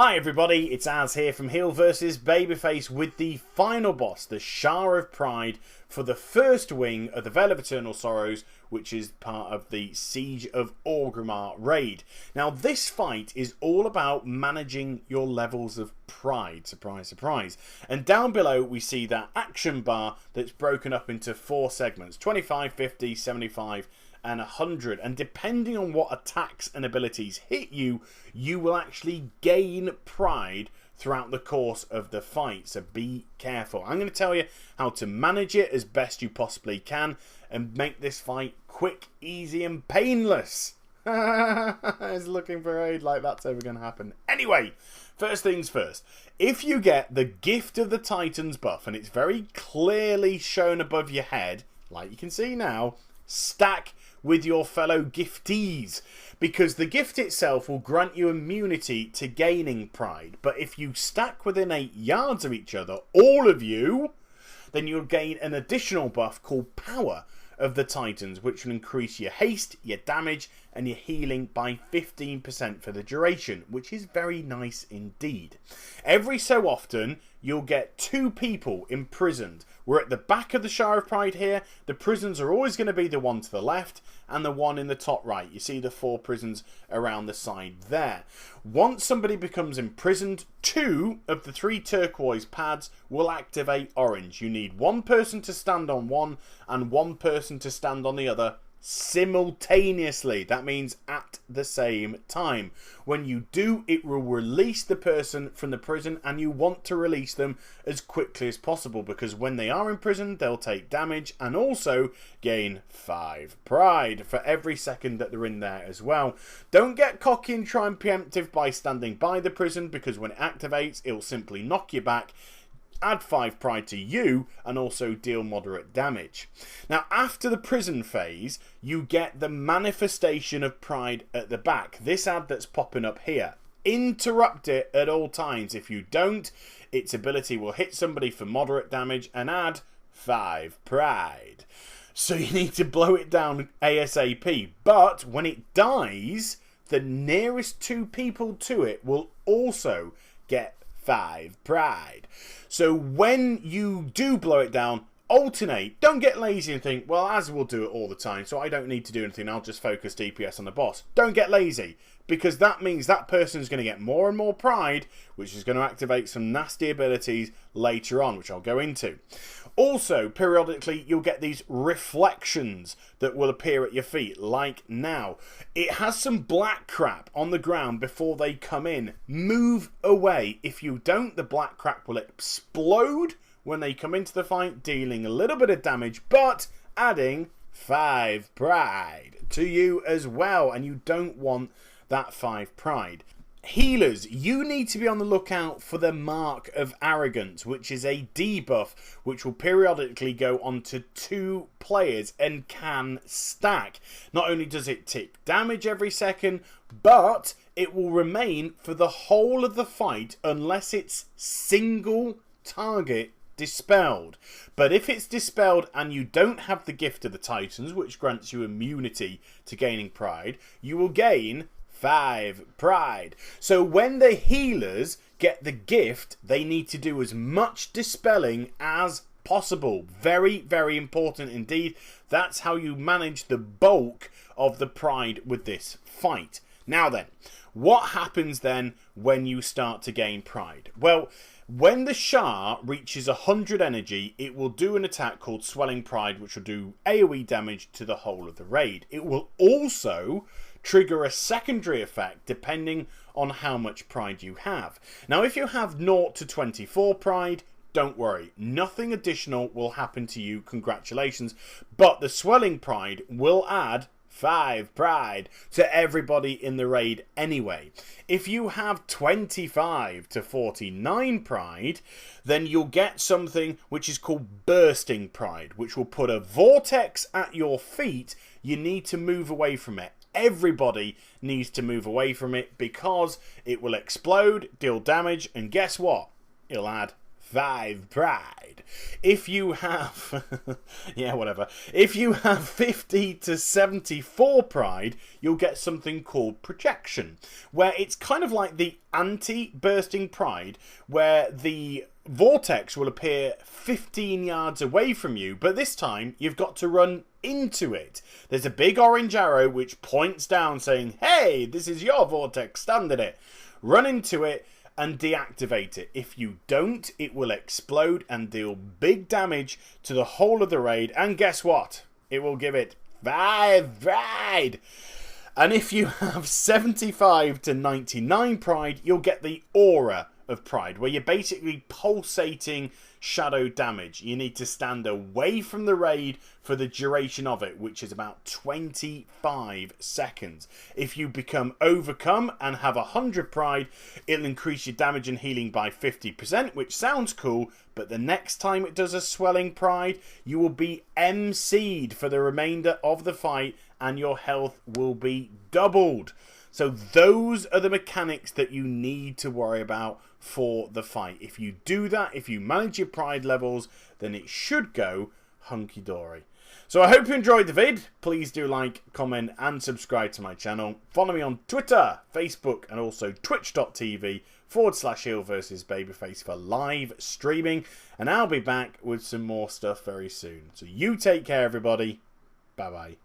Hi everybody, it's Az here from Heel vs Babyface with the final boss, the Shah of Pride, for the first wing of the Veil of Eternal Sorrows, which is part of the Siege of Orgrimmar raid. Now this fight is all about managing your levels of pride, surprise surprise, and down below we see that action bar that's broken up into 4 segments, 25, 50, 75 and 100, and depending on what attacks and abilities hit you, you will actually gain pride throughout the course of the fight, so be careful. I'm going to tell you how to manage it as best you possibly can and make this fight quick, easy and painless. I was looking for aid like that's ever going to happen. Anyway, first things first, if you get the Gift of the Titans buff and it's very clearly shown above your head, like you can see now, stack with your fellow giftees, because the gift itself will grant you immunity to gaining pride, but if you stack within 8 yards of each other, all of you, then you'll gain an additional buff called Power of the Titans, which will increase your haste, your damage and your healing by 15% for the duration, which is very nice indeed. Every so often you'll get 2 people imprisoned. We're at the back of the Shah of Pride here. The prisons are always going to be the one to the left and the one in the top right. You see the 4 prisons around the side there. Once somebody becomes imprisoned, 2 of the 3 turquoise pads will activate orange. You need 1 person to stand on one and 1 person to stand on the other simultaneously. That means at the same time. When you do, it will release the person from the prison, and you want to release them as quickly as possible, because when they are in prison they'll take damage and also gain 5 pride for every second that they're in there as well. Don't get cocky and try and preemptive by standing by the prison, because when it activates it'll simply knock you back, add 5 pride to you and also deal moderate damage. Now after the prison phase you get the manifestation of pride at the back, this ad that's popping up here. Interrupt it at all times. If you don't, its ability will hit somebody for moderate damage and add 5 pride. So you need to blow it down ASAP, but when it dies the nearest 2 people to it will also get 5 pride. So when you do blow it down, alternate. Don't get lazy and think, well, Az will do it all the time, so I don't need to do anything. I'll just focus DPS on the boss. Don't get lazy, because that means that person's going to get more and more pride, which is going to activate some nasty abilities later on, which I'll go into. Also, periodically, you'll get these reflections that will appear at your feet, like now. It has some black crap on the ground before they come in. Move away. If you don't, the black crap will explode when they come into the fight, dealing a little bit of damage, but adding 5 pride to you as well, and you don't want that 5 pride. Healers, you need to be on the lookout for the Mark of Arrogance, which is a debuff which will periodically go onto 2 players and can stack. Not only does it tick damage every second, but it will remain for the whole of the fight unless it's single target dispelled. But if it's dispelled and you don't have the Gift of the Titans, which grants you immunity to gaining pride, you will gain 5 pride. So when the healers get the gift, they need to do as much dispelling as possible. Very, very important indeed. That's how you manage the bulk of the pride with this fight. Now then, what happens then when you start to gain pride? Well, when the Shah reaches 100 energy, it will do an attack called Swelling Pride, which will do AoE damage to the whole of the raid. It will also trigger a secondary effect depending on how much pride you have. Now if you have 0 to 24 pride, don't worry, nothing additional will happen to you, congratulations, but the Swelling Pride will add 5 pride to everybody in the raid anyway. If you have 25 to 49 pride, then you'll get something which is called Bursting Pride, which will put a vortex at your feet. You need to move away from it. Everybody needs to move away from it because it will explode, deal damage, and guess what? It'll add 5 pride. If you have, yeah, whatever. If you have 50 to 74 pride, you'll get something called projection, where it's kind of like the anti-bursting pride, where the vortex will appear 15 yards away from you, but this time you've got to run into it. There's a big orange arrow which points down saying, hey, this is your vortex, stand in it. Run into it and deactivate it. If you don't, it will explode and deal big damage to the whole of the raid, and guess what? It will give it 5 pride. And if you have 75 to 99 pride, you'll get the aura of pride, where you're basically pulsating shadow damage. You need to stand away from the raid for the duration of it, which is about 25 seconds. If you become overcome and have 100 pride, it'll increase your damage and healing by 50%, which sounds cool, but the next time it does a swelling pride, you will be MC'd for the remainder of the fight and your health will be doubled. So those are the mechanics that you need to worry about for the fight. If you do that, if you manage your pride levels, then it should go hunky-dory. So I hope you enjoyed the vid. Please do like, comment and subscribe to my channel. Follow me on Twitter, Facebook and also twitch.tv/Heal versus Babyface for live streaming. And I'll be back with some more stuff very soon. So you take care, everybody. Bye-bye.